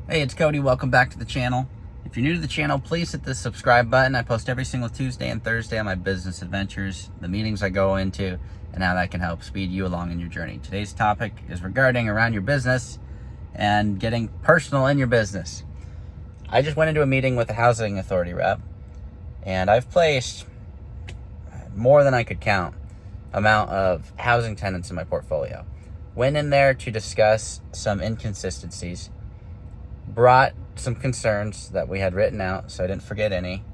Hey, it's Cody. Welcome back to the channel. If you're new to the channel, please hit the subscribe button. I post every single Tuesday and Thursday on my business adventures, the meetings I go into, and how that can help speed you along in your journey. Today's topic is regarding around your business and getting personal in your business. I just went into a meeting with a housing authority rep, and I've placed more than I could count amount of housing tenants in my portfolio. Went in there to discuss some inconsistencies, brought some concerns that we had written out so I didn't forget any,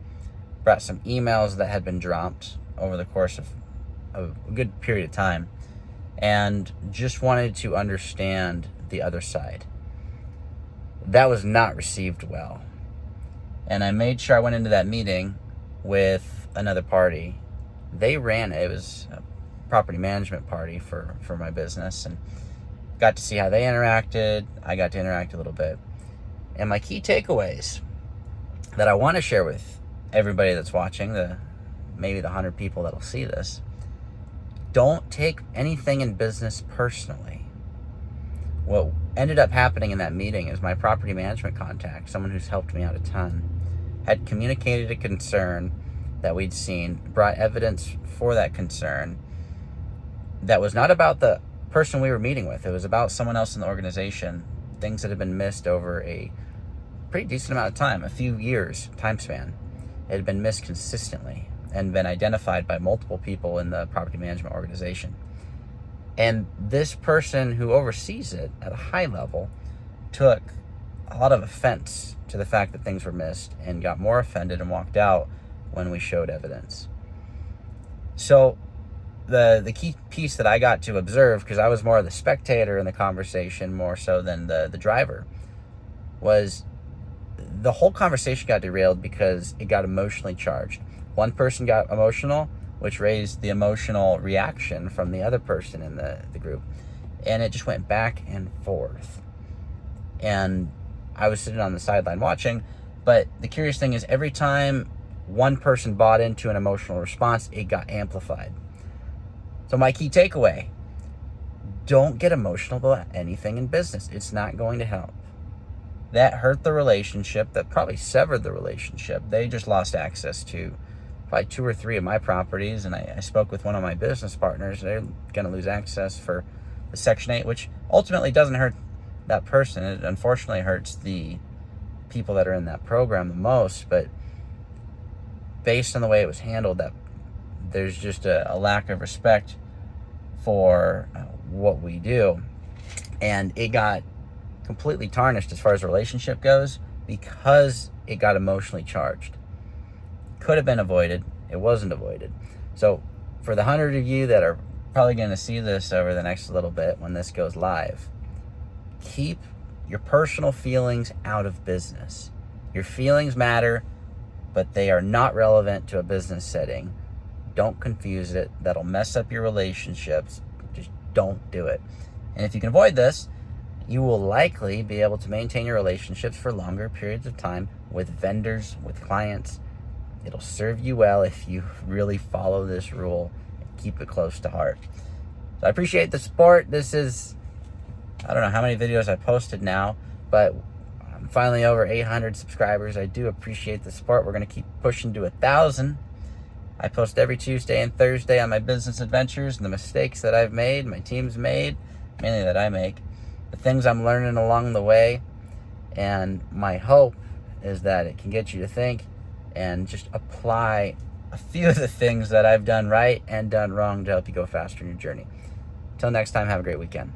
brought some emails that had been dropped over the course of a good period of time, and just wanted to understand the other side. That was not received well. And I made sure I went into that meeting with another party. They ran it was a property management party for my business, and got to see how they interacted. I got to interact a little bit. And my key takeaways that I want to share with everybody that's watching, maybe the 100 people that'll see this: don't take anything in business personally. What ended up happening in that meeting is my property management contact, someone who's helped me out a ton, had communicated a concern that we'd seen, brought evidence for that concern that was not about the person we were meeting with. It was about someone else in the organization, things that had been missed over a pretty decent amount of time, a few years time span. It had been missed consistently and been identified by multiple people in the property management organization. And this person who oversees it at a high level took a lot of offense to the fact that things were missed and got more offended and walked out when we showed evidence. So the key piece that I got to observe, because I was more of the spectator in the conversation more so than the driver, was the whole conversation got derailed because it got emotionally charged. One person got emotional, which raised the emotional reaction from the other person in the group. And it just went back and forth. And I was sitting on the sideline watching, but the curious thing is every time one person bought into an emotional response, it got amplified. So my key takeaway: don't get emotional about anything in business. It's not going to help. That hurt the relationship, that probably severed the relationship. They just lost access to probably 2 or 3 of my properties, and I spoke with one of my business partners. They're going to lose access for the Section 8, which ultimately doesn't hurt that person. It unfortunately hurts the people that are in that program the most, but based on the way it was handled, that there's just a lack of respect for what we do, and it got completely tarnished as far as the relationship goes because it got emotionally charged. Could have been avoided. It wasn't avoided. So for the 100 of you that are probably going to see this over the next little bit when this goes live, keep your personal feelings out of business. Your feelings matter, but they are not relevant to a business setting. Don't confuse it. That'll mess up your relationships. Just don't do it. And if you can avoid this, you will likely be able to maintain your relationships for longer periods of time with vendors, with clients. It'll serve you well if you really follow this rule and keep it close to heart. So I appreciate the support. This is, I don't know how many videos I posted now, but I'm finally over 800 subscribers. I do appreciate the support. We're going to keep pushing to 1,000. I post every Tuesday and Thursday on my business adventures and the mistakes that I've made, my team's made, mainly that I make, the things I'm learning along the way. And my hope is that it can get you to think and just apply a few of the things that I've done right and done wrong to help you go faster in your journey. Until next time, have a great weekend.